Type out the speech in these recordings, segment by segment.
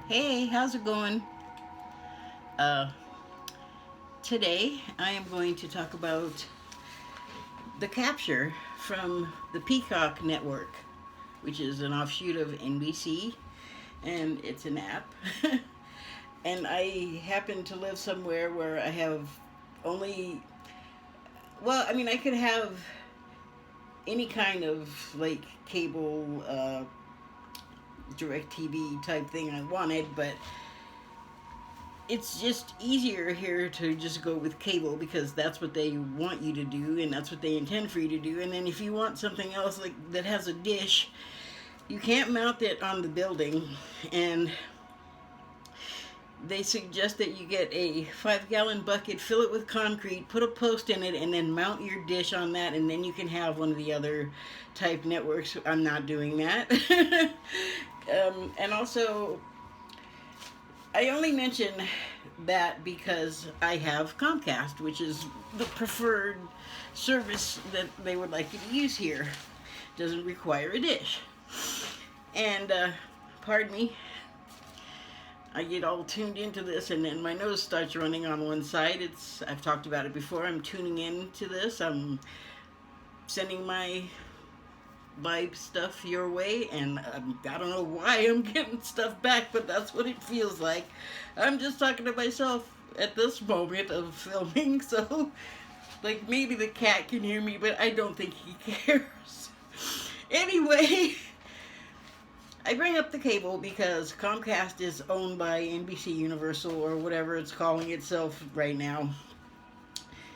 Hey, how's it going? Uh, Today I am going to talk about the capture from the Peacock Network, which is an offshoot of NBC, and it's an app. And I happen to live somewhere where I have only, well, I mean, I could have any kind of like cable, direct TV type thing I wanted, but it's just easier here to just go with cable because that's what they want you to do and that's what they intend for you to do. And then if you want something else like that has a dish, you can't mount it on the building, and they suggest that you get a 5-gallon bucket, fill it with concrete, put a post in it, and then mount your dish on that, and then you can have one of the other type networks. I'm not doing that. And also, I only mention that because I have Comcast, which is the preferred service that they would like you to use here. Doesn't require a dish. And, pardon me, I get all tuned into this and then my nose starts running on one side. I've talked about it before. I'm tuning into this. I'm sending my vibe stuff your way, and I don't know why I'm getting stuff back, but that's what it feels like. I'm just talking to myself at this moment of filming, so like maybe the cat can hear me, but I don't think he cares. Anyway, I bring up the cable because Comcast is owned by NBC Universal or whatever it's calling itself right now,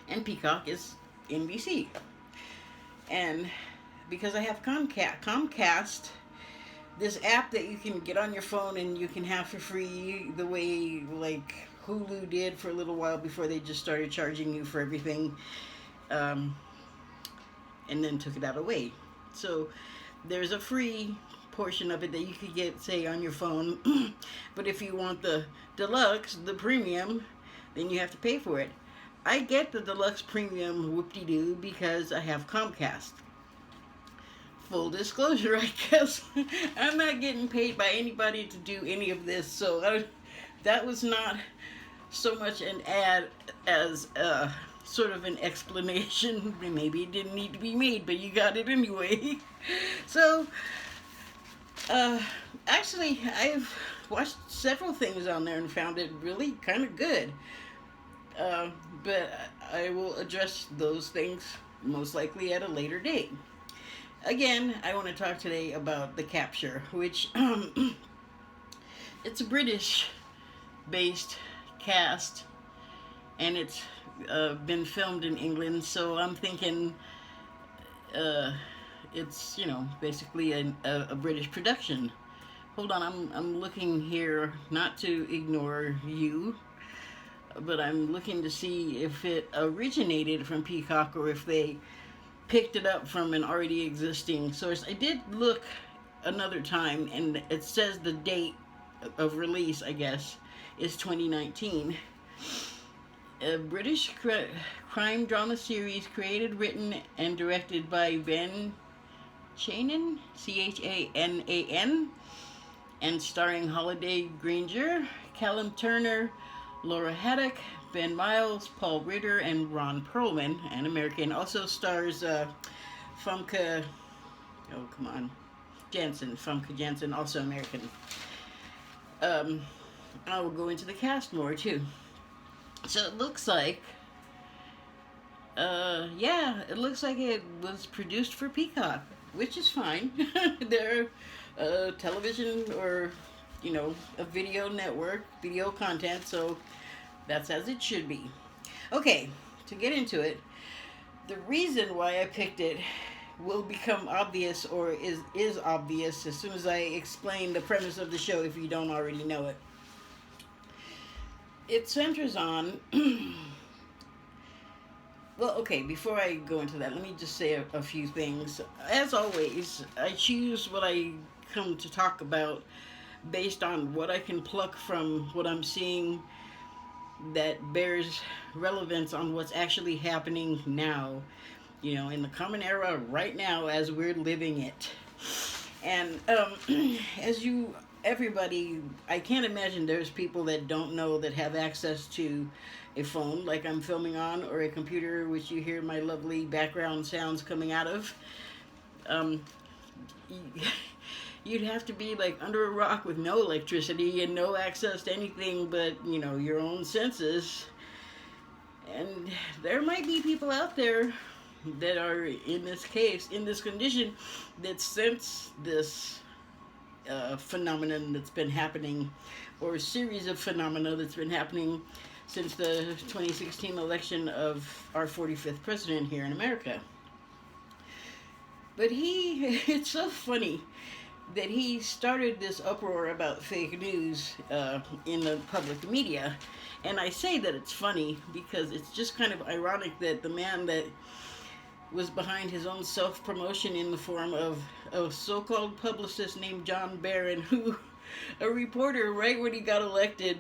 and Peacock is NBC. And because I have Comcast, this app that you can get on your phone and you can have for free, the way like Hulu did for a little while before they just started charging you for everything, and then took it out away. So there's a free portion of it that you could get, say, on your phone, but if you want the deluxe, the premium, then you have to pay for it. I get the deluxe premium whoop-de-doo because I have Comcast. Full disclosure, I guess. I'm not getting paid by anybody to do any of this, so that was not so much an ad as sort of an explanation. Maybe it didn't need to be made, but you got it anyway. So, actually, I've watched several things on there and found it really kind of good. But I will address those things most likely at a later date. Again, I want to talk today about The Capture, which it's a British-based cast, and it's been filmed in England, so I'm thinking it's, you know, basically a British production. Hold on, I'm looking here, not to ignore you, but I'm looking to see if it originated from Peacock or if they picked it up from an already existing source. I did look another time, and it says the date of release, I guess, is 2019. A British crime drama series created, written, and directed by Ben Chanan, Chanan, and starring Holliday Grainger, Callum Turner, Laura Haddock, Ben Miles, Paul Ritter, and Ron Perlman, an American. Also stars Famke, oh come on, Janssen, Famke Janssen, also American. I will go into the cast more too. So it looks like, yeah, it looks like it was produced for Peacock, which is fine. They're television or, you know, a video network, video content, so that's as it should be. Okay, to get into it, the reason why I picked it will become obvious, or is obvious, as soon as I explain the premise of the show if you don't already know it. It centers on well, okay, before I go into that, let me just say a few things. As always, I choose what I come to talk about based on what I can pluck from what I'm seeing that bears relevance on what's actually happening now, you know, in the common era right now as we're living it. And as you everybody, I can't imagine there's people that don't know that have access to a phone like I'm filming on, or a computer, which you hear my lovely background sounds coming out of. Um, you'd have to be like under a rock with no electricity and no access to anything but, your own senses. And there might be people out there that are in this case, in this condition, that sense this phenomenon that's been happening, or a series of phenomena that's been happening since the 2016 election of our 45th president here in America. But it's so funny that he started this uproar about fake news in the public media. And I say that it's funny because it's just kind of ironic that the man that was behind his own self-promotion in the form of a so-called publicist named John Barron, who, a reporter right when he got elected,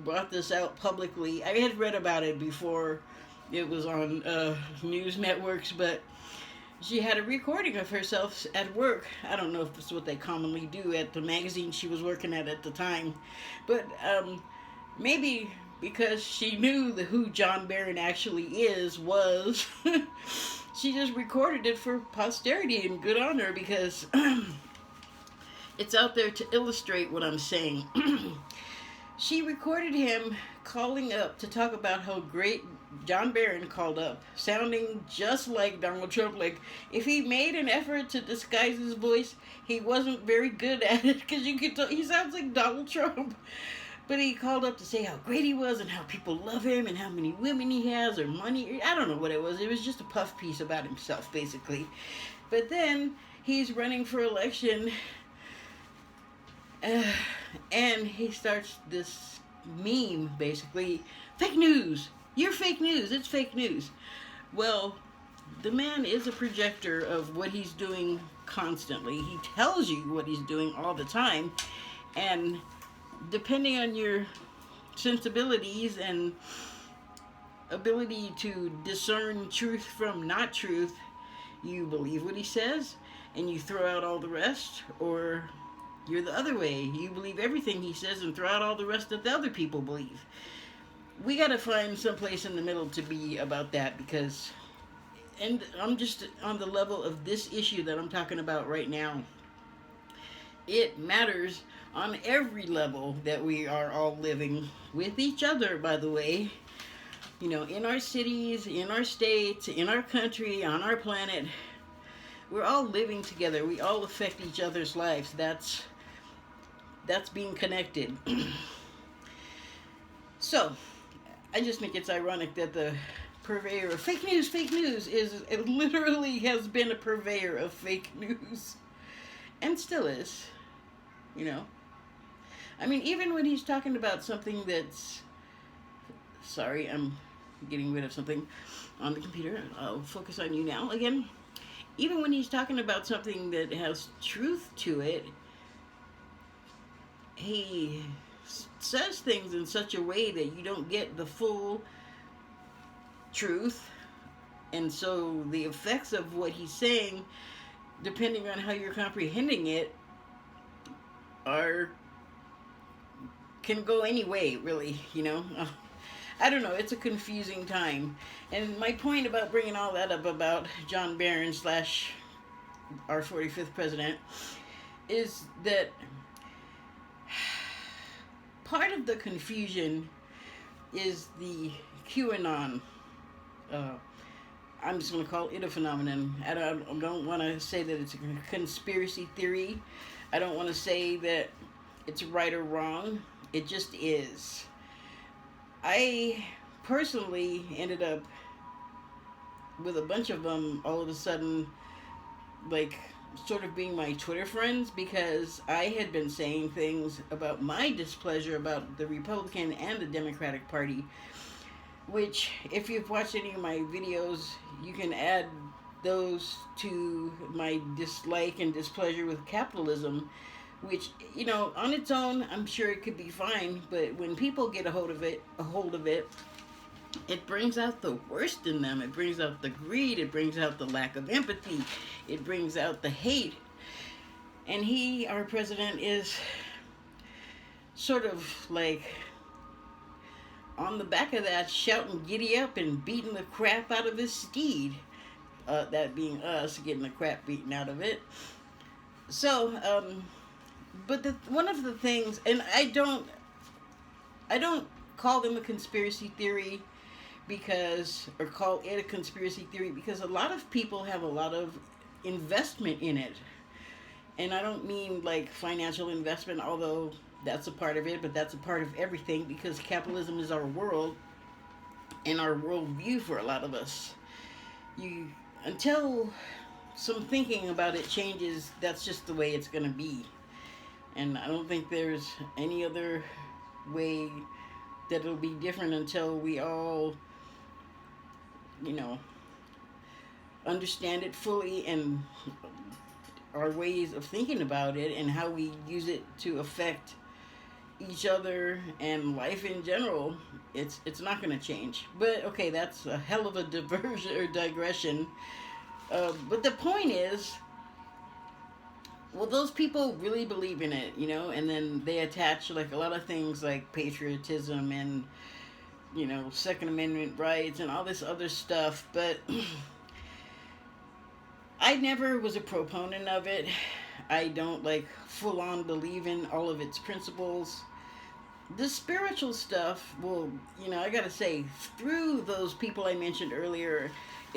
brought this out publicly. I had read about it before it was on news networks, but she had a recording of herself at work. I don't know if this is what they commonly do at the magazine she was working at the time, but maybe because she knew who John Barron actually was, she just recorded it for posterity, and good on her, because it's out there to illustrate what I'm saying. She recorded him calling up to talk about how great John Barron called up, sounding just like Donald Trump. Like, if he made an effort to disguise his voice, he wasn't very good at it, because you could tell he sounds like Donald Trump. But he called up to say how great he was and how people love him and how many women he has or money. I don't know what it was. It was just a puff piece about himself, basically. But then he's running for election, and he starts this meme, basically. Fake news. You're fake news. It's fake news. Well, the man is a projector of what he's doing constantly. He tells you what he's doing all the time. And depending on your sensibilities and ability to discern truth from not truth, you believe what he says and you throw out all the rest, or you're the other way. You believe everything he says and throw out all the rest that the other people believe. We got to find some place in the middle to be about that, because, and I'm just on the level of this issue that I'm talking about right now. It matters on every level that we are all living with each other, by the way. In our cities, in our states, in our country, on our planet. We're all living together. We all affect each other's lives. That's being connected. So, I just think it's ironic that the purveyor of fake news it literally has been a purveyor of fake news. And still is. I mean, even when he's talking about something that's... Sorry, I'm getting rid of something on the computer. I'll focus on you now again. Even when he's talking about something that has truth to it, he says things in such a way that you don't get the full truth. And so the effects of what he's saying, depending on how you're comprehending it, can go any way, really, I don't know, it's a confusing time. And my point about bringing all that up about John Barron / our 45th president is that part of the confusion is the QAnon. I'm just going to call it a phenomenon. I don't want to say that it's a conspiracy theory. I don't want to say that it's right or wrong. It just is. I personally ended up with a bunch of them all of a sudden, like, sort of being my Twitter friends, because I had been saying things about my displeasure about the Republican and the Democratic Party, which, if you've watched any of my videos, you can add those to my dislike and displeasure with capitalism, which, on its own, I'm sure it could be fine, but when people get a hold of it, it brings out the worst in them. It brings out the greed. It brings out the lack of empathy. It brings out the hate. And our president, is sort of like on the back of that shouting giddy up and beating the crap out of his steed. That being us getting the crap beaten out of it. So, but one of the things, and I don't call them a conspiracy theory because, or call it a conspiracy theory because a lot of people have a lot of investment in it. And I don't mean like financial investment, although that's a part of it, but that's a part of everything because capitalism is our world and our worldview for a lot of us. You, until some thinking about it changes, that's just the way it's going to be. And I don't think there's any other way that it'll be different until we all, you know, understand it fully and our ways of thinking about it and how we use it to affect each other and life in general. It's not going to change. But okay, that's a hell of a diversion or digression. But the point is, well, those people really believe in it, you know, and then they attach like a lot of things like patriotism and, you know, Second Amendment rights and all this other stuff. But I never was a proponent of it. I don't like full on believe in all of its principles. The spiritual stuff, well, you know, I gotta say, through those people I mentioned earlier,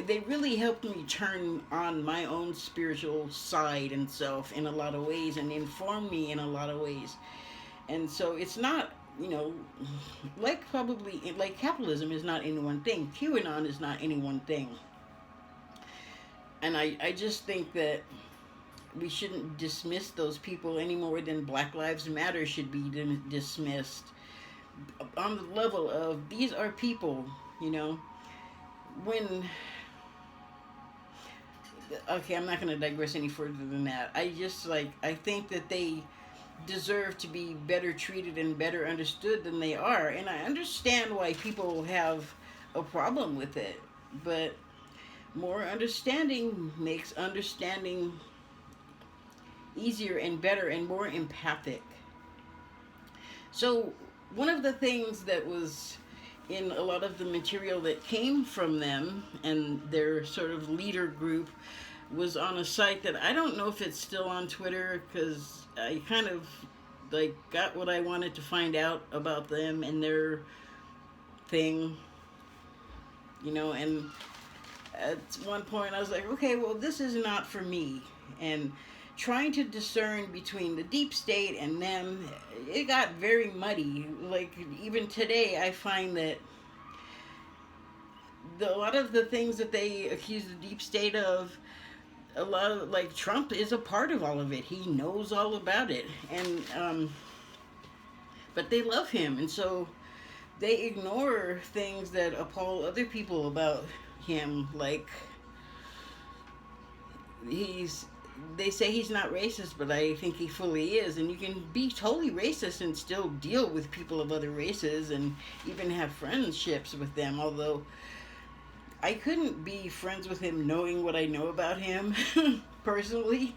they really helped me turn on my own spiritual side and self in a lot of ways and inform me in a lot of ways. And so it's not, you know, like probably, like capitalism is not any one thing. QAnon is not any one thing. And I just think that we shouldn't dismiss those people any more than Black Lives Matter should be dismissed. On the level of, these are people, you know, when... Okay, I'm not going to digress any further than that. I just, like, I think that they deserve to be better treated and better understood than they are. And I understand why people have a problem with it. But more understanding makes understanding easier and better and more empathic. So one of the things that was in a lot of the material that came from them and their sort of leader group was on a site that I don't know if it's still on Twitter, because I kind of like got what I wanted to find out about them and their thing, you know, and at one point I was like, okay, well, this is not for me. And trying to discern between the deep state and them, it got very muddy. Like, even today, I find that a lot of the things that they accuse the deep state of, a lot of, like, Trump is a part of all of it. He knows all about it. And, but they love him. And so they ignore things that appall other people about him. Like, they say he's not racist, but I think he fully is. And you can be totally racist and still deal with people of other races and even have friendships with them. Although I couldn't be friends with him knowing what I know about him personally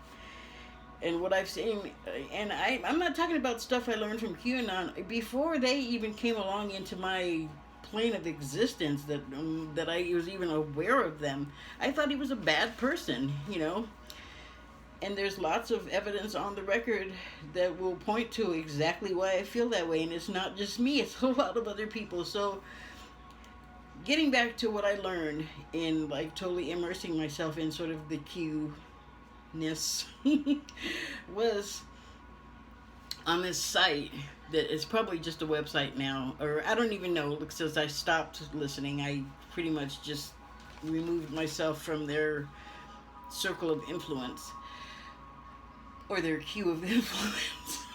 and what I've seen. And I'm not talking about stuff I learned from QAnon. Before they even came along into my plane of existence, that I was even aware of them, I thought he was a bad person, you know. And there's lots of evidence on the record that will point to exactly why I feel that way. And it's not just me, it's a lot of other people. So getting back to what I learned in, like, totally immersing myself in sort of the Q-ness was on this site that is probably just a website now. Or I don't even know, since I stopped listening. I pretty much just removed myself from their circle of influence. Or their queue of influence.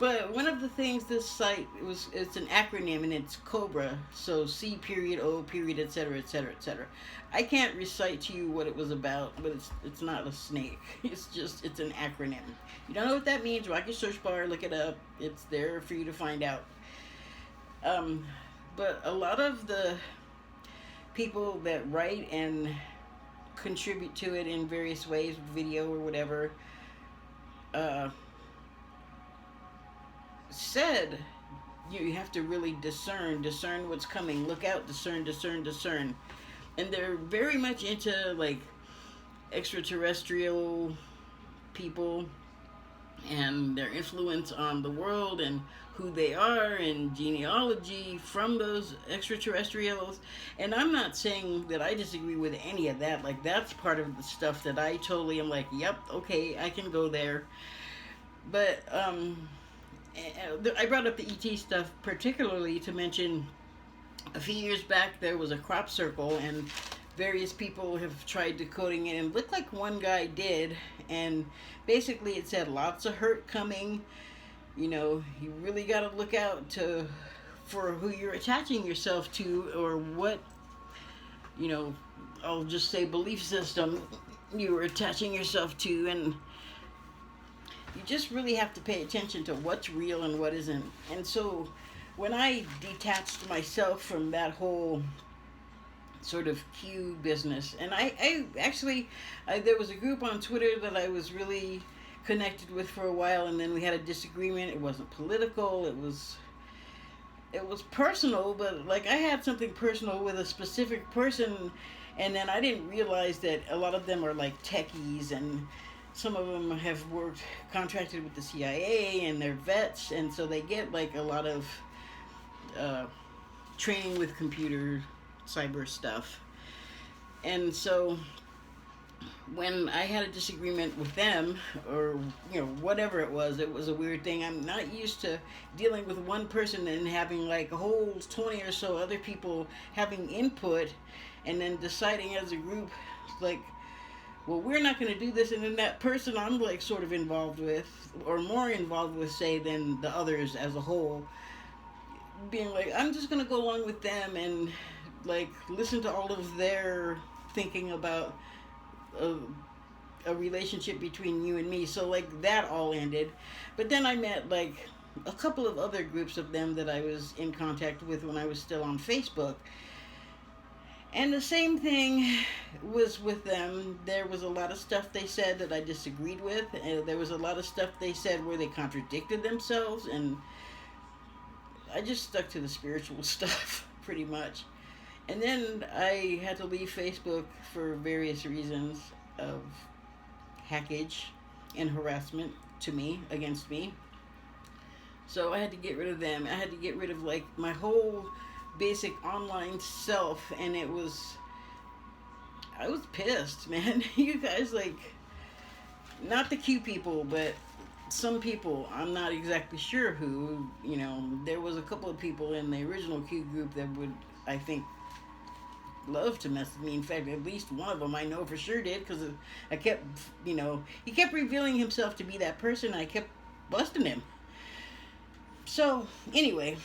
But one of the things this site it's an acronym and it's COBRA, so C period O period etc etc etc. I can't recite to you what it was about, but it's not a snake. It's an acronym. You don't know what that means? Rock your search bar, look it up. It's there for you to find out. But a lot of the people that write and contribute to it in various ways, video or whatever, said you have to really discern what's coming, look out, discern. And they're very much into like extraterrestrial people and their influence on the world and who they are and genealogy from those extraterrestrials. And I'm not saying that I disagree with any of that. Like, that's part of the stuff that I totally am like, yep, okay, I can go there. But I brought up the ET stuff particularly to mention a few years back there was a crop circle, and various people have tried decoding it, and it looked like one guy did, and basically it said lots of hurt coming. You know, you really got to look out for who you're attaching yourself to, or what, you know, I'll just say belief system you were attaching yourself to. And you just really have to pay attention to what's real and what isn't. And so when I detached myself from that whole sort of Q business, and I actually, there was a group on Twitter that I was really connected with for a while, and then we had a disagreement. It wasn't political, it was personal, but like I had something personal with a specific person, and then I didn't realize that a lot of them are like techies, and some of them have contracted with the CIA, and they're vets, and so they get like a lot of training with computer cyber stuff. And so when I had a disagreement with them, or you know, whatever it was a weird thing. I'm not used to dealing with one person and having like a whole 20 or so other people having input, and then deciding as a group, like, well, we're not going to do this, and then that person I'm like sort of involved with, or more involved with, say, than the others as a whole, being like, I'm just going to go along with them and like listen to all of their thinking about a relationship between you and me. So like that all ended. But then I met like a couple of other groups of them that I was in contact with when I was still on Facebook. And the same thing was with them. There was a lot of stuff they said that I disagreed with. And there was a lot of stuff they said where they contradicted themselves. And I just stuck to the spiritual stuff pretty much. And then I had to leave Facebook for various reasons of hackage and harassment against me. So I had to get rid of them. I had to get rid of like my whole basic online self, and I was pissed, man. You guys, like, not the Q people, but some people, I'm not exactly sure who, you know, there was a couple of people in the original Q group that would, I think, love to mess with me. In fact, at least one of them I know for sure did, because I kept, you know, he kept revealing himself to be that person. I kept busting him. So anyway,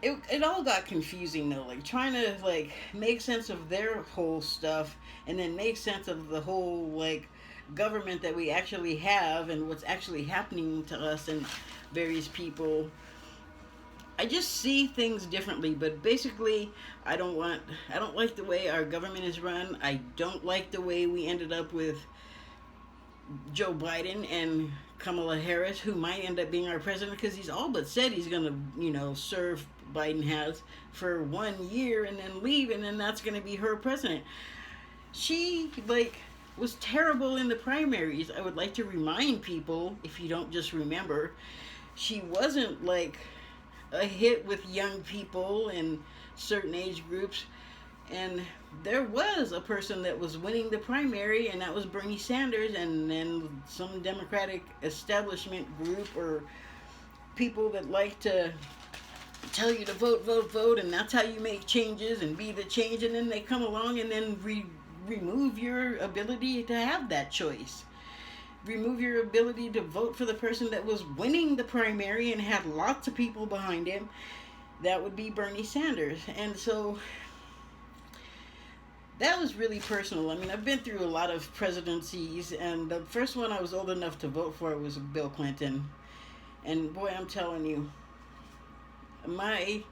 it all got confusing though, like trying to like make sense of their whole stuff, and then make sense of the whole like government that we actually have and what's actually happening to us and various people. I just see things differently, but basically I don't like the way our government is run. I don't like the way we ended up with Joe Biden and Kamala Harris, who might end up being our president, because he's all but said he's going to, you know, serve, Biden has, for 1 year and then leave, and then that's going to be her president. She, like, was terrible in the primaries. I would like to remind people, if you don't just remember, she wasn't, like, a hit with young people and certain age groups. And there was a person that was winning the primary, and that was Bernie Sanders, and then some Democratic establishment group or people that like to tell you to vote, and that's how you make changes and be the change, and then they come along and then remove your ability to have that choice. Remove your ability to vote for the person that was winning the primary and had lots of people behind him. That would be Bernie Sanders. And so that was really personal. I mean, I've been through a lot of presidencies, and the first one I was old enough to vote for was Bill Clinton. And boy, I'm telling you, my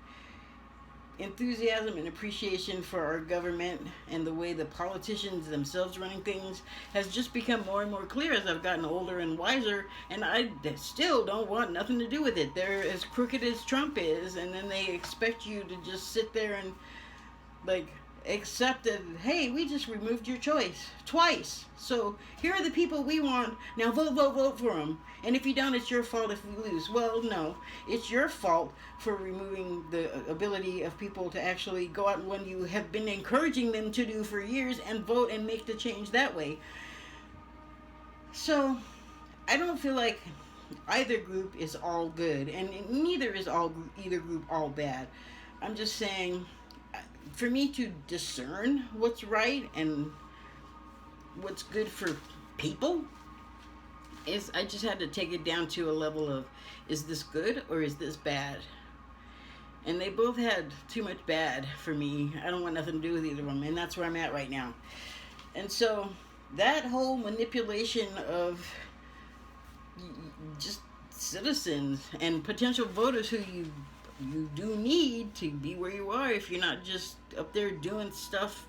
enthusiasm and appreciation for our government and the way the politicians themselves running things has just become more and more clear as I've gotten older and wiser, and I still don't want nothing to do with it. They're as crooked as Trump is, and then they expect you to just sit there and like accept that, hey, we just removed your choice twice, so here are the people we want, now vote for them, and if you don't, it's your fault if we lose. Well, no, it's your fault for removing the ability of people to actually go out when you have been encouraging them to do for years and vote and make the change that way. So I don't feel like either group is all good, and neither is either group all bad. I'm just saying, for me to discern what's right and what's good for people, is I just had to take it down to a level of, is this good or is this bad? And they both had too much bad for me. I don't want nothing to do with either of them, and that's where I'm at right now. And so that whole manipulation of just citizens and potential voters who you do need to be where you are, if you're not just up there doing stuff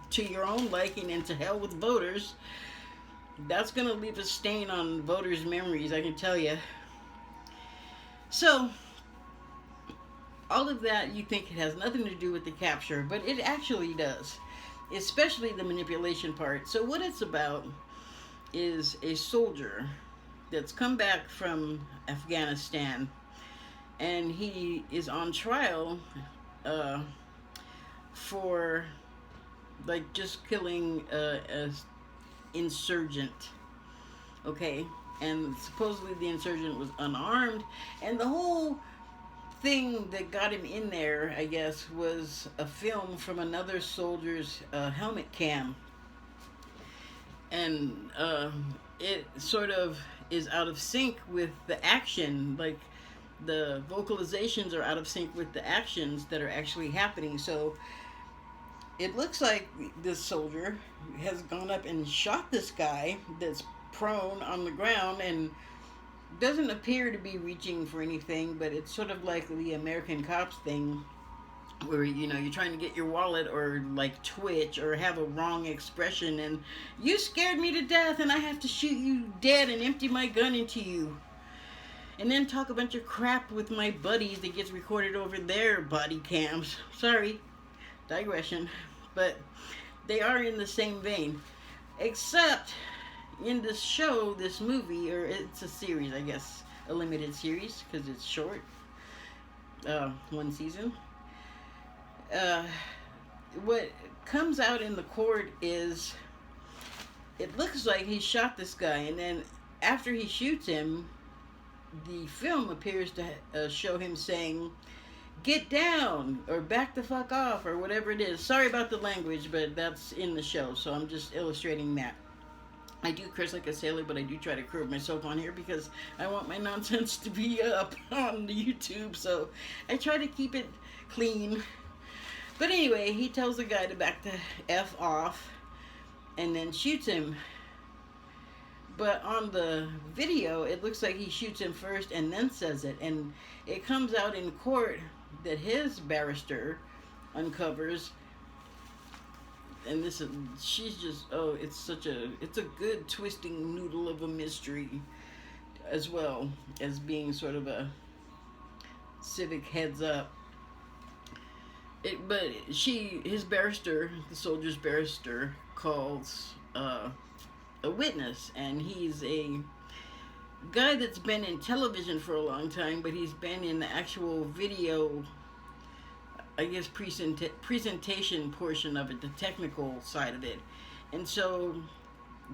to your own liking and to hell with voters, that's going to leave a stain on voters' memories, I can tell you. So all of that, you think it has nothing to do with the capture, but it actually does, especially the manipulation part. So what it's about is a soldier that's come back from Afghanistan, and he is on trial for like just killing an insurgent, okay? And supposedly the insurgent was unarmed, and the whole thing that got him in there, I guess, was a film from another soldier's helmet cam, and it sort of is out of sync with the action. Like, the vocalizations are out of sync with the actions that are actually happening. So it looks like this soldier has gone up and shot this guy that's prone on the ground and doesn't appear to be reaching for anything, but it's sort of like the American Cops thing where, you know, you're trying to get your wallet or like twitch or have a wrong expression, and you scared me to death and I have to shoot you dead and empty my gun into you, and then talk a bunch of crap with my buddies that gets recorded over their body cams. Sorry, digression, but they are in the same vein, except in this show, this movie, or it's a series, I guess, a limited series because it's short, one season. What comes out in the court is, it looks like he shot this guy, and then after he shoots him, the film appears to show him saying, "Get down," or "back the fuck off," or whatever it is. Sorry about the language, but that's in the show, so I'm just illustrating that. I do curse like a sailor, but I do try to curb myself on here because I want my nonsense to be up on the YouTube, so I try to keep it clean. But anyway, he tells the guy to back the F off and then shoots him. But on the video, it looks like he shoots him first and then says it. And it comes out in court that his barrister uncovers, and this is, she's just, oh, it's a good twisting noodle of a mystery, as well as being sort of a civic heads up. But his barrister, the soldier's barrister, calls a witness, and he's a guy that's been in television for a long time, but he's been in the actual video, I guess, presentation portion of it, the technical side of it. And so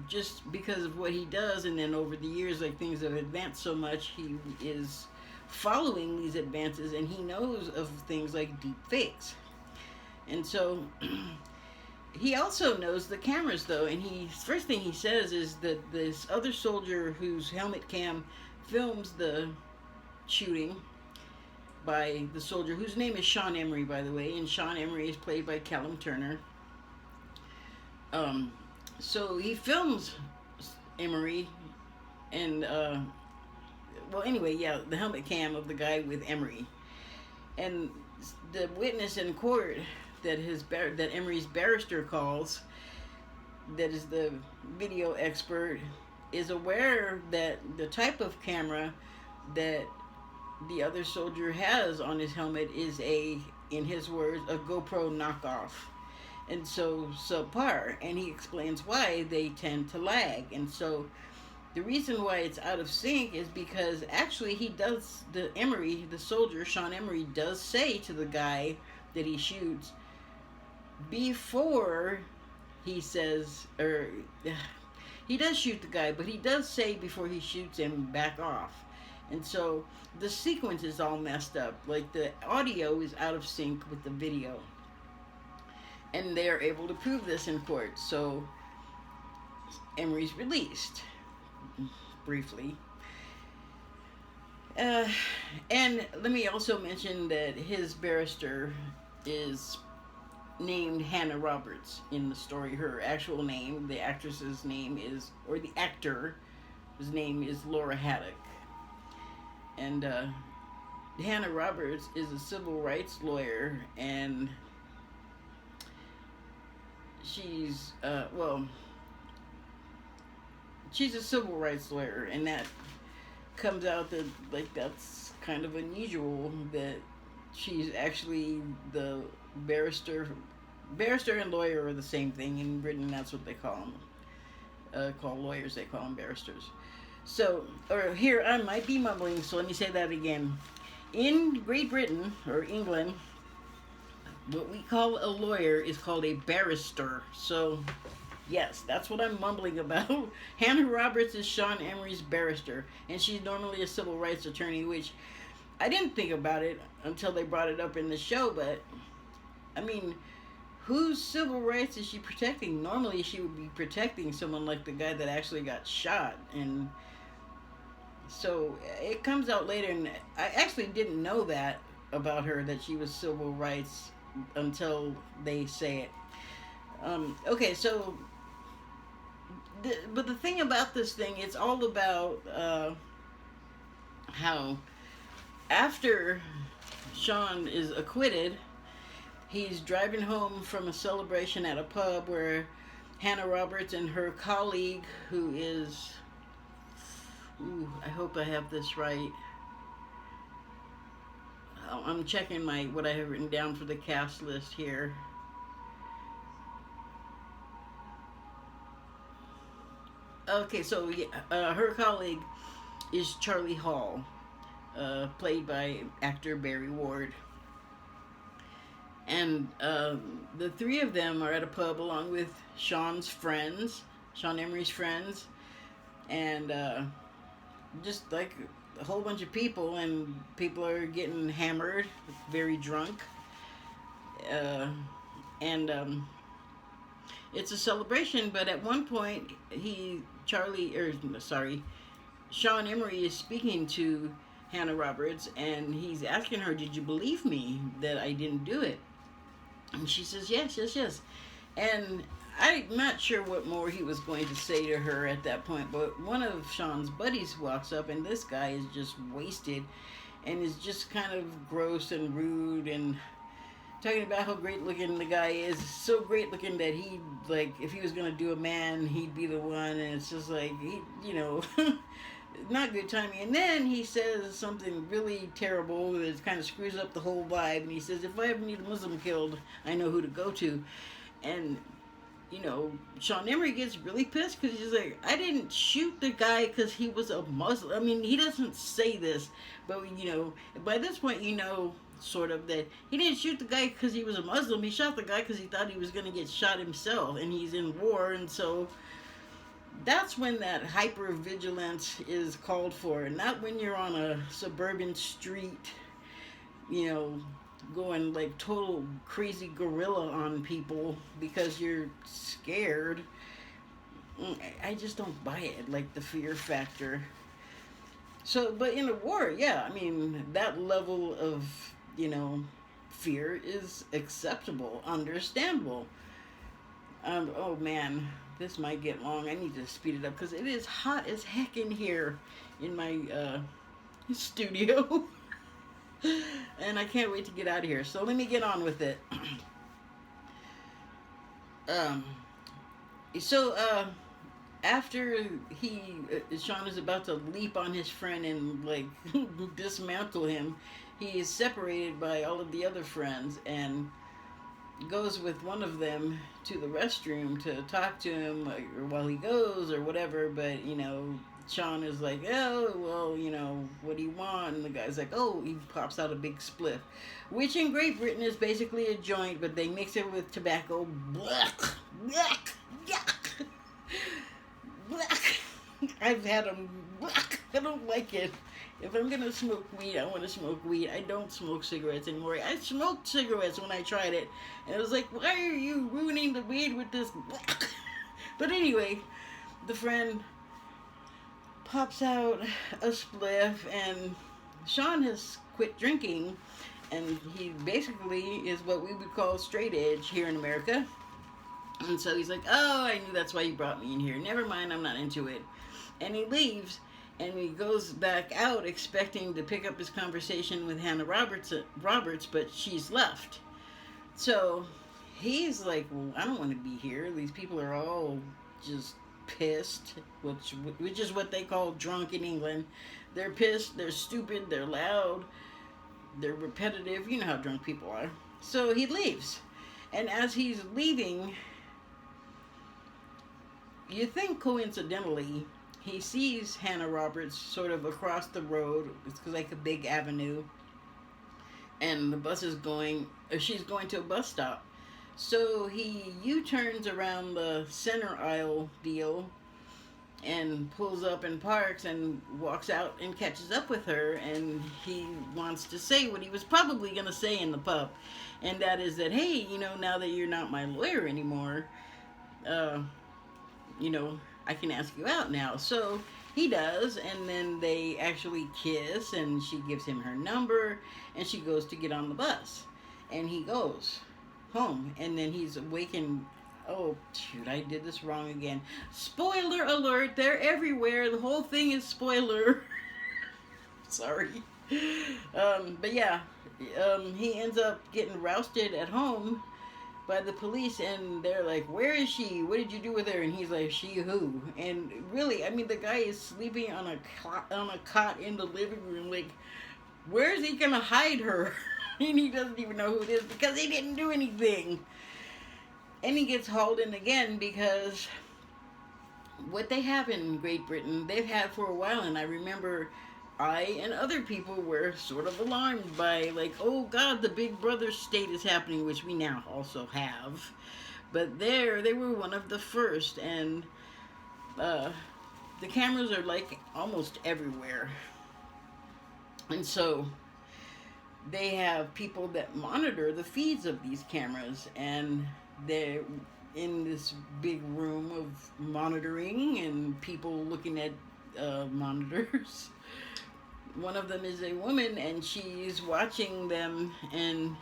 just because of what he does, and then over the years, like, things have advanced so much, he is following these advances, and he knows of things like deep fakes. And so he also knows the cameras, though, and first thing he says is that this other soldier whose helmet cam films the shooting by the soldier, whose name is Sean Emery, by the way, and Sean Emery is played by Callum Turner. So he films Emery, and well, anyway, yeah, the helmet cam of the guy with Emery. And the witness in court that that Emery's barrister calls, that is the video expert, is aware that the type of camera that the other soldier has on his helmet is in his words, a GoPro knockoff. And so subpar. And he explains why they tend to lag. And so the reason why it's out of sync is because actually the soldier, Sean Emery, does say to the guy that he shoots before he says, or he does shoot the guy, but he does say before he shoots him, back off. And so the sequence is all messed up. Like the audio is out of sync with the video. And they are able to prove this in court. So Emery's released briefly. And let me also mention that his barrister is named Hannah Roberts in the story. Her actual name, the actress's name is, or the actor's name is Laura Haddock. And Hannah Roberts is a civil rights lawyer, and she's she's a civil rights lawyer, and that comes out that that's kind of unusual that she's actually the barrister. Barrister and lawyer are the same thing in Britain. That's what they call them. Call lawyers, they call them barristers. So, or here I might be mumbling, so let me say that again. In Great Britain or England, what we call a lawyer is called a barrister. So, yes, that's what I'm mumbling about. Hannah Roberts is Sean Emery's barrister, and she's normally a civil rights attorney, which I didn't think about it until they brought it up in the show, but, I mean, whose civil rights is she protecting? Normally she would be protecting someone like the guy that actually got shot, and so it comes out later, and I actually didn't know that about her, that she was civil rights, until they say it. Okay, so but the thing about this thing, it's all about how after Sean is acquitted, he's driving home from a celebration at a pub where Hannah Roberts and her colleague, who is, I hope I have this right. I'm checking what I have written down for the cast list here. Okay, so her colleague is Charlie Hall, played by actor Barry Ward. And the three of them are at a pub along with Sean Emery's friends, and just like a whole bunch of people, and people are getting hammered, very drunk, and it's a celebration. But at one point, Sean Emery is speaking to Hannah Roberts, and he's asking her, "Did you believe me that I didn't do it?" And she says, "Yes, yes, yes." And I'm not sure what more he was going to say to her at that point, but one of Sean's buddies walks up, and this guy is just wasted and is just kind of gross and rude and talking about how great looking the guy is. So great looking that he, like, if he was going to do a man, he'd be the one. And it's just like, not good timing. And then he says something really terrible that kind of screws up the whole vibe. And he says, "If I ever need a Muslim killed, I know who to go to." And Sean Emery gets really pissed because he's like, "I didn't shoot the guy because he was a Muslim." I mean, he doesn't say this, but by this point, sort of, that he didn't shoot the guy because he was a Muslim. He shot the guy because he thought he was going to get shot himself, and he's in war. And so that's when that hyper-vigilance is called for, not when you're on a suburban street, going like total crazy gorilla on people because you're scared. I just don't buy it, like the fear factor. So, but in a war, yeah, I mean, that level of, fear is acceptable, understandable. Oh man, this might get long. I need to speed it up because it is hot as heck in here in my studio. And I can't wait to get out of here. So let me get on with it. Um, so after Sean is about to leap on his friend and like dismantle him, he is separated by all of the other friends and goes with one of them to the restroom to talk to him, like, or while he goes or whatever. But Sean is like, oh well, what do you want? And the guy's like, oh, he pops out a big spliff, which in Great Britain is basically a joint, but they mix it with tobacco. Blech, blech, yuck, blech. I've had them. Blech. I don't like it. If I'm gonna smoke weed, I want to smoke weed. I don't smoke cigarettes anymore. I smoked cigarettes when I tried it, and it was like, why are you ruining the weed with this? But anyway, the friend pops out a spliff, and Sean has quit drinking, and he basically is what we would call straight edge here in America. And so he's like, oh, I knew that's why you brought me in here. Never mind, I'm not into it. And he leaves. And he goes back out expecting to pick up his conversation with Hannah Roberts, but she's left. So he's like, well, I don't want to be here. These people are all just pissed, which is what they call drunk in England. They're pissed, they're stupid, they're loud, they're repetitive. You know how drunk people are. So he leaves. And as he's leaving, you think coincidentally, he sees Hannah Roberts sort of across the road. It's like a big avenue. And the bus is she's going to a bus stop. So he U-turns around the center aisle deal and pulls up and parks and walks out and catches up with her. And he wants to say what he was probably going to say in the pub. And that is that, hey, now that you're not my lawyer anymore, I can ask you out now. So he does, and then they actually kiss, and she gives him her number, and she goes to get on the bus. And he goes home, and then he's awakened. Oh, shoot, I did this wrong again. Spoiler alert, they're everywhere. The whole thing is spoiler. Sorry. But yeah, he ends up getting rousted at home by the police, and they're like, where is she? What did you do with her? And he's like, she who? And really, I mean, the guy is sleeping on a cot in the living room. Like, where is he gonna hide her? And he doesn't even know who it is because he didn't do anything. And he gets hauled in again because what they have in Great Britain, they've had for a while. And I remember I and other people were sort of alarmed by, like, oh God, the Big Brother state is happening, which we now also have. But they were one of the first, and the cameras are like almost everywhere. And so they have people that monitor the feeds of these cameras, and they're in this big room of monitoring and people looking at monitors. One of them is a woman, and she's watching them, and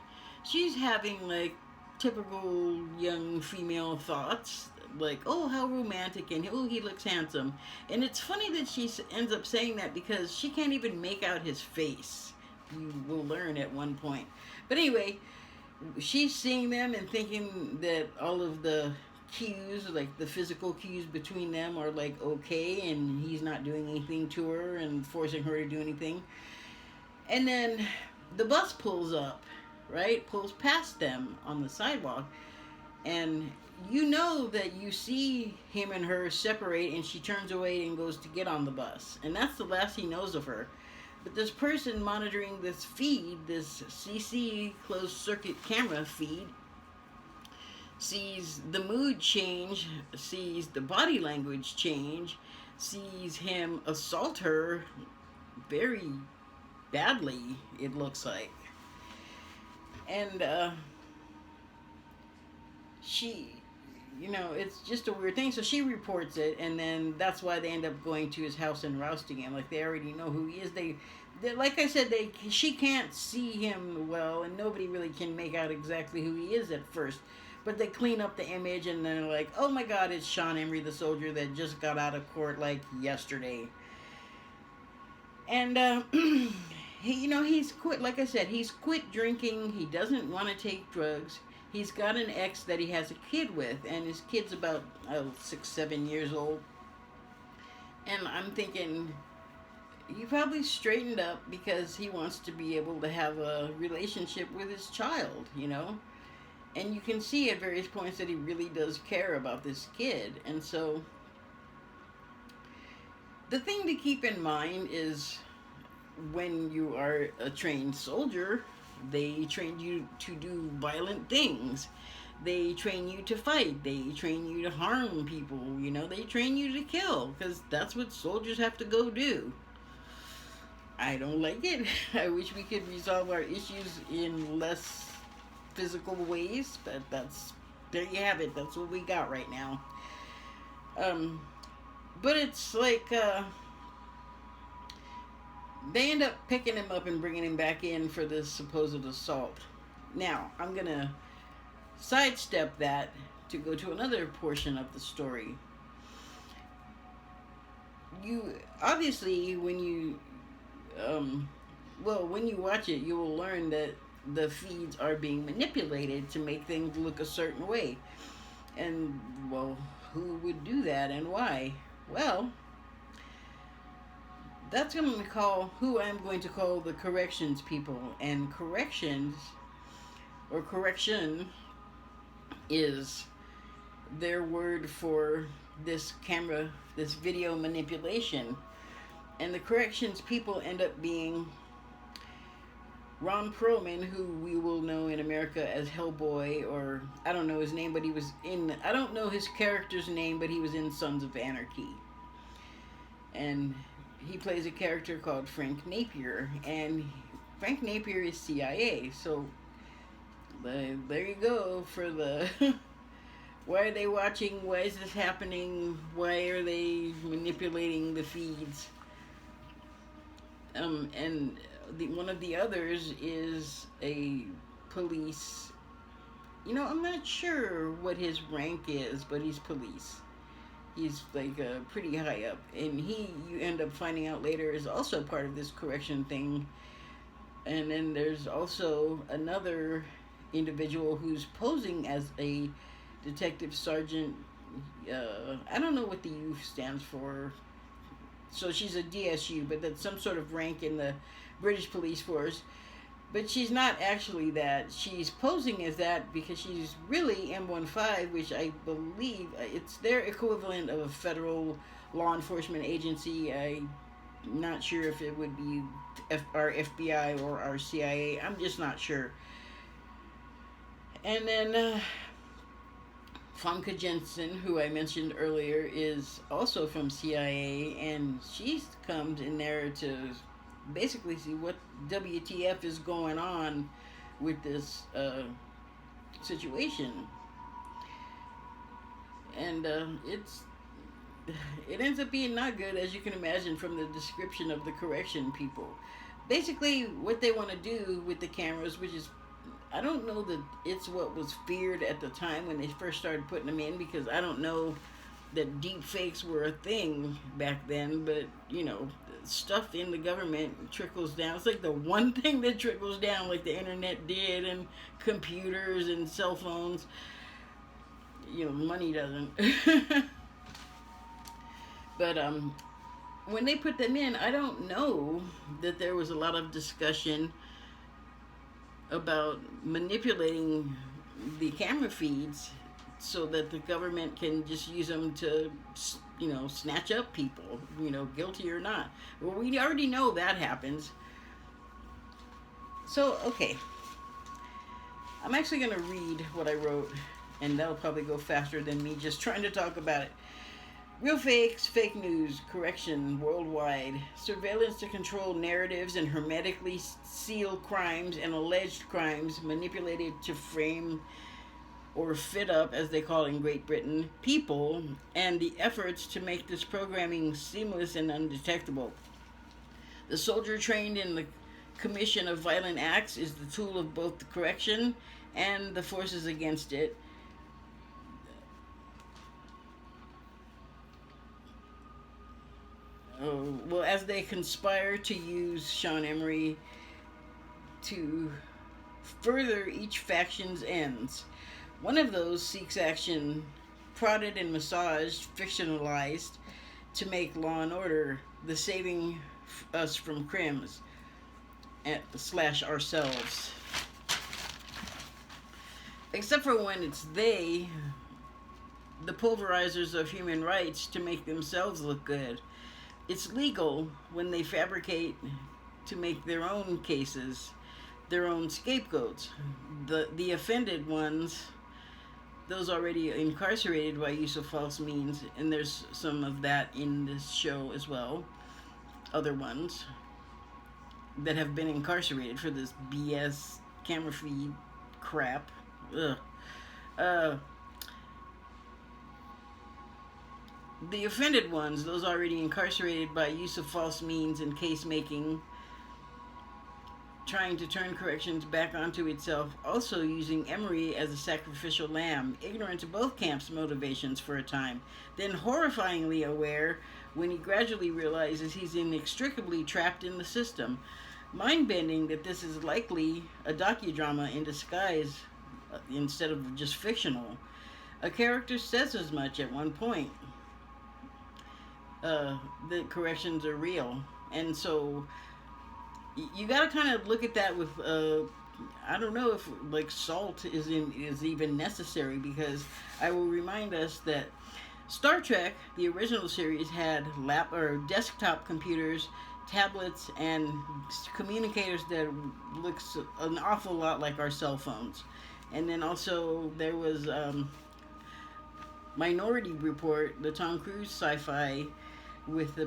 she's having like typical young female thoughts, like, oh, how romantic, and oh, he looks handsome. And it's funny that she ends up saying that because she can't even make out his face. You will learn at one point. But anyway, she's seeing them and thinking that all of the cues, like the physical cues between them, are like okay, and he's not doing anything to her and forcing her to do anything. And then the bus pulls up, right? Pulls past them on the sidewalk, and that you see him and her separate, and she turns away and goes to get on the bus, and that's the last he knows of her. But this person monitoring this feed, this CC closed circuit camera feed, sees the mood change, sees the body language change, sees him assault her very badly, it looks like. And she, it's just a weird thing. So she reports it, and then that's why they end up going to his house and rousting him. Like, they already know who he is. They like I said, she can't see him well, and nobody really can make out exactly who he is at first. But they clean up the image, and they're like, oh my God, it's Sean Emery, the soldier that just got out of court like yesterday. And he's quit, like I said, he's quit drinking. He doesn't want to take drugs. He's got an ex that he has a kid with, and his kid's about 6, 7 years old. And I'm thinking, he probably straightened up because he wants to be able to have a relationship with his child, And you can see at various points that he really does care about this kid. And so, the thing to keep in mind is when you are a trained soldier, they train you to do violent things. They train you to fight. They train you to harm people. They train you to kill because that's what soldiers have to go do. I don't like it. I wish we could resolve our issues in less physical ways, but there you have it. That's what we got right now. But it's like they end up picking him up and bringing him back in for this supposed assault. Now, I'm going to sidestep that to go to another portion of the story. Obviously, when you watch it, you will learn that the feeds are being manipulated to make things look a certain way. And, who would do that and why? Well, that's who I'm going to call the corrections people. And correction is their word for this video manipulation. And the corrections people end up being Ron Perlman, who we will know in America as Hellboy, or I don't know his name, but I don't know his character's name, but he was in Sons of Anarchy. And he plays a character called Frank Napier, and Frank Napier is CIA, so there you go for the why are they watching, why is this happening, why are they manipulating the feeds. And one of the others is a police, I'm not sure what his rank is, but he's police. He's like pretty high up, and you end up finding out later, is also part of this correction thing. And then there's also another individual who's posing as a detective sergeant. I don't know what the U stands for. So she's a DSU, but that's some sort of rank in the British police force. But she's not actually that. She's posing as that because she's really M15, which I believe it's their equivalent of a federal law enforcement agency. I'm not sure if it would be our FBI or our CIA. I'm just not sure. And then Famke Jensen, who I mentioned earlier, is also from CIA, and she comes in there to basically see what WTF is going on with this situation. And it ends up being not good, as you can imagine from the description of the correction people. Basically, what they want to do with the cameras, which is, I don't know that it's what was feared at the time when they first started putting them in, because I don't know that deep fakes were a thing back then, but, stuff in the government trickles down. It's like the one thing that trickles down, like the internet did, and computers and cell phones. Money doesn't. But when they put them in, I don't know that there was a lot of discussion about manipulating the camera feeds so that the government can just use them to, snatch up people, guilty or not. Well, we already know that happens. So, okay. I'm actually going to read what I wrote, and that'll probably go faster than me just trying to talk about it. Real fakes, fake news, correction worldwide. Surveillance to control narratives and hermetically seal crimes and alleged crimes manipulated to frame or fit up, as they call it in Great Britain, people, and the efforts to make this programming seamless and undetectable. The soldier trained in the commission of violent acts is the tool of both the correction and the forces against it. well, as they conspire to use Sean Emery to further each faction's ends. One of those seeks action prodded and massaged, fictionalized to make Law and Order the saving us from crims slash ourselves. Except for when it's they, the pulverizers of human rights, to make themselves look good. It's legal when they fabricate to make their own cases, their own scapegoats. The offended ones, those already incarcerated by use of false means, and there's some of that in this show as well. Other ones that have been incarcerated for this BS camera feed crap. Ugh. The offended ones, those already incarcerated by use of false means and case making, trying to turn corrections back onto itself, also using Emery as a sacrificial lamb, ignorant of both camps' motivations for a time, then horrifyingly aware when he gradually realizes he's inextricably trapped in the system. Mind-bending that this is likely a docudrama in disguise instead of just fictional. A character says as much at one point. The corrections are real. And so you got to kind of look at that with I don't know if like salt is even necessary, because I will remind us that Star Trek, the original series, had desktop computers, tablets, and communicators that looks an awful lot like our cell phones. And then also there was Minority Report, the Tom Cruise sci-fi with the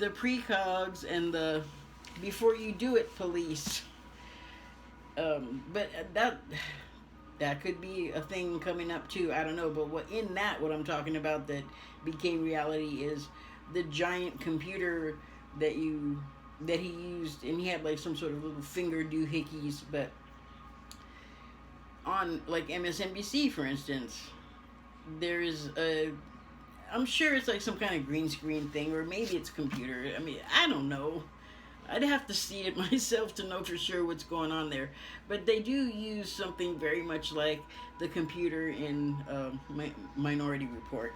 precogs and the before you do it police. But that could be a thing coming up too. I don't know. But what I'm talking about that became reality is the giant computer that he used, and he had like some sort of little finger doohickeys, but on like MSNBC, for instance, there is I'm sure it's like some kind of green screen thing, or maybe it's computer. I mean, I don't know. I'd have to see it myself to know for sure what's going on there. But they do use something very much like the computer in Minority Report.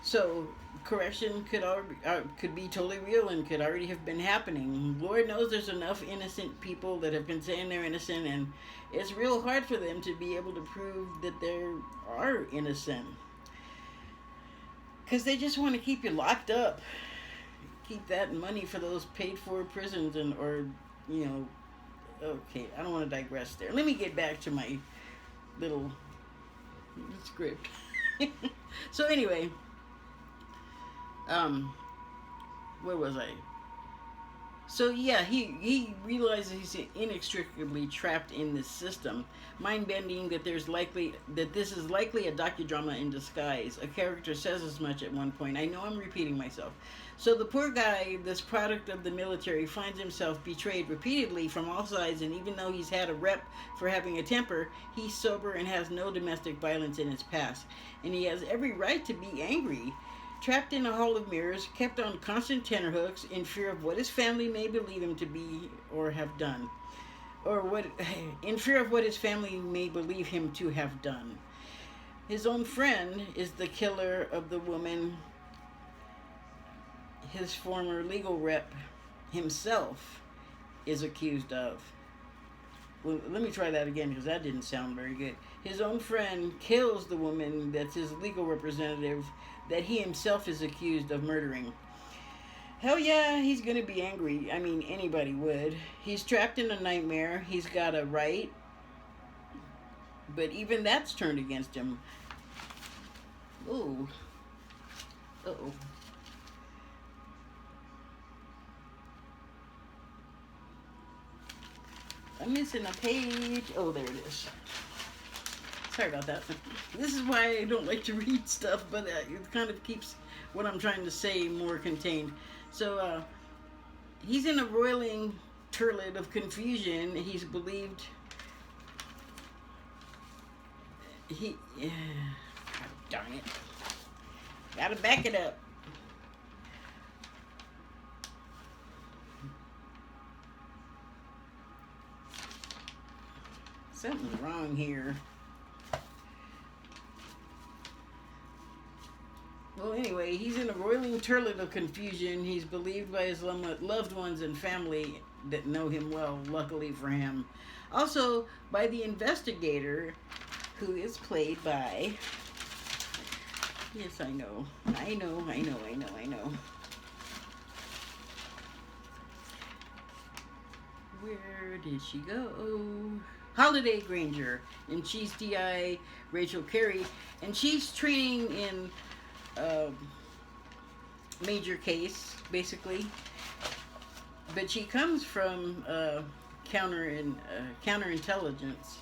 So correction could be totally real and could already have been happening. Lord knows there's enough innocent people that have been saying they're innocent, and it's real hard for them to be able to prove that they are innocent. Because they just want to keep you locked up. Keep that money for those paid for prisons okay, I don't want to digress there. Let me get back to my little script. So anyway, where was I? So yeah, he realizes he's inextricably trapped in this system. Mind-bending that this is likely a docudrama in disguise. A character says as much at one point. I know I'm repeating myself. So the poor guy, this product of the military, finds himself betrayed repeatedly from all sides, and even though he's had a rep for having a temper, he's sober and has no domestic violence in his past. And he has every right to be angry. Trapped in a hall of mirrors, kept on constant tenterhooks, in fear of what his family may believe him to be or have done. In fear of what his family may believe him to have done. His own friend is the killer of the woman his former legal rep himself is accused of. Well, let me try that again, because that didn't sound very good. His own friend kills the woman that's his legal representative that he himself is accused of murdering. Hell yeah, he's gonna be angry. I mean, anybody would. He's trapped in a nightmare. He's got a right, but even that's turned against him. Ooh. Uh-oh. I'm missing a page. Oh, there it is. Sorry about that. This is why I don't like to read stuff, but it kind of keeps what I'm trying to say more contained. So, he's in a roiling turlet of confusion. He's believed... God darn it. Gotta back it up. Something's wrong here. Well, anyway, he's in a roiling turlet of confusion. He's believed by his loved ones and family that know him well, luckily for him. Also, by the investigator, who is played by... Yes, I know. I know. Where did she go? Holiday Granger. And she's D.I. Rachel Carey. And she's training in major case, basically. But she comes from counterintelligence.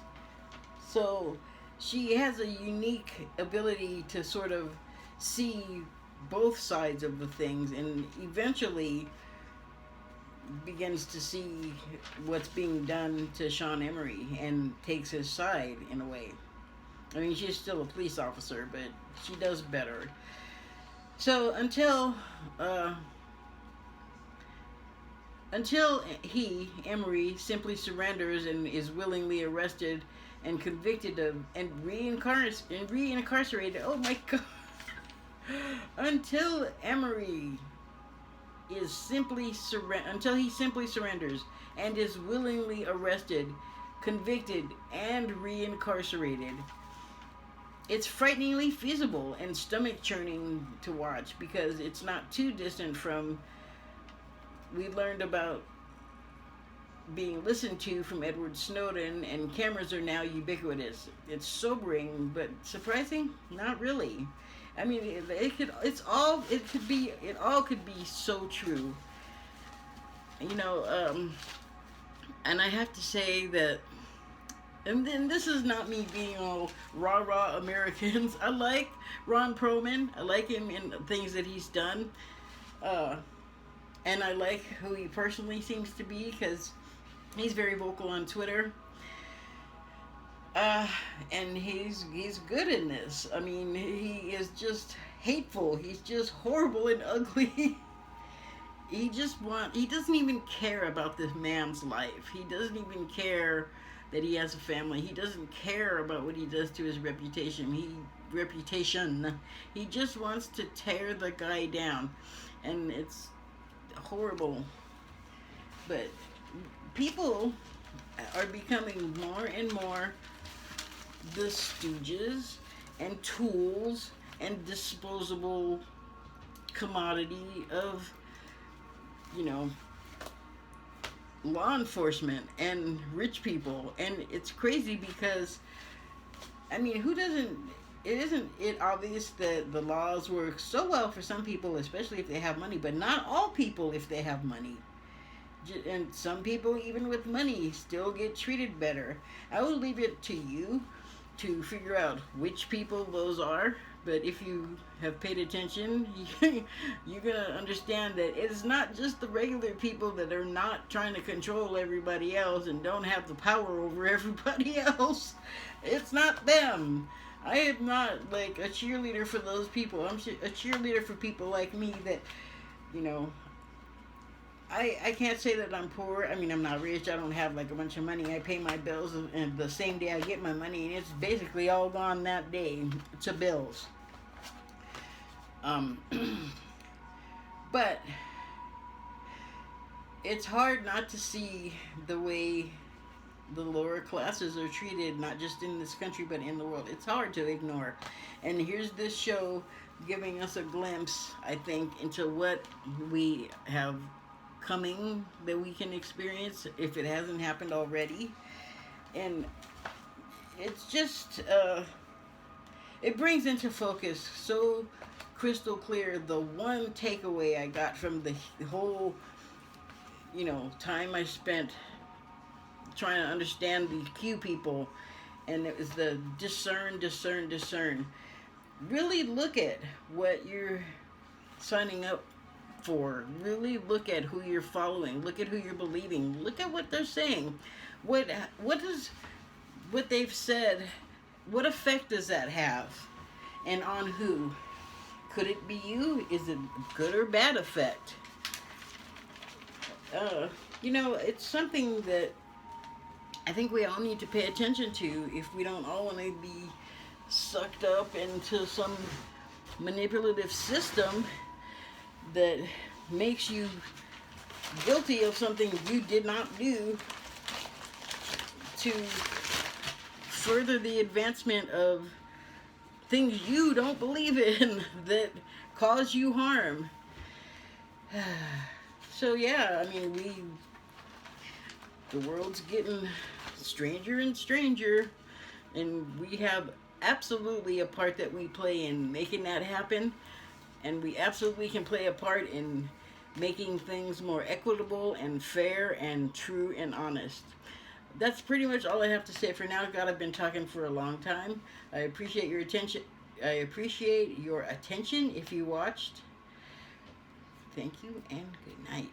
So she has a unique ability to sort of see both sides of the things, and eventually begins to see what's being done to Sean Emery and takes his side in a way. I mean, she's still a police officer, but she does better. So until he, Emery, simply surrenders and is willingly arrested and convicted of and reincarcerated. Oh my God! Until Emery is until he simply surrenders and is willingly arrested, convicted, and reincarcerated. It's frighteningly feasible and stomach-churning to watch, because it's not too distant from... We learned about being listened to from Edward Snowden, and cameras are now ubiquitous. It's sobering, but surprising? Not really. I mean, it all could be so true. You know, and I have to say that, and then this is not me being all rah-rah Americans. I like Ron Perlman. I like him in things that he's done. And I like who he personally seems to be, because he's very vocal on Twitter. And he's good in this. I mean, he is just hateful. He's just horrible and ugly. He doesn't even care about this man's life. He doesn't even care that he has a family. He doesn't care about what he does to his reputation. He just wants to tear the guy down. And it's horrible. But people are becoming more and more the stooges and tools and disposable commodity of, you know, law enforcement and rich people. And it's crazy because, I mean, isn't it obvious that the laws work so well for some people, especially if they have money, but not all people if they have money. And some people, even with money, still get treated better. I will leave it to you to figure out which people those are. But if you have paid attention, you're going to understand that it's not just the regular people that are not trying to control everybody else and don't have the power over everybody else. It's not them. I am not like a cheerleader for those people. I'm a cheerleader for people like me that, you know, I can't say that I'm poor. I mean, I'm not rich. I don't have like a bunch of money. I pay my bills, and the same day I get my money, and it's basically all gone that day to bills. But it's hard not to see the way the lower classes are treated, not just in this country, but in the world. It's hard to ignore. And here's this show giving us a glimpse, I think, into what we have coming that we can experience if it hasn't happened already. And it's just it brings into focus so crystal clear the one takeaway I got from the whole, you know, time I spent trying to understand the Q people, and it was the discern. Really look at what you're signing up for. Really look at who you're following. Look at who you're believing. Look at what they're saying. What they've said, what effect does that have? And on who? Could it be you? Is it good or bad effect? You know, it's something that I think we all need to pay attention to if we don't all want to be sucked up into some manipulative system that makes you guilty of something you did not do to further the advancement of things you don't believe in that cause you harm. So yeah, I mean, the world's getting stranger and stranger, and we have absolutely a part that we play in making that happen, and we absolutely can play a part in making things more equitable and fair and true and honest. That's pretty much all I have to say for now. God, I've been talking for a long time. I appreciate your attention. I appreciate your attention if you watched. Thank you and good night.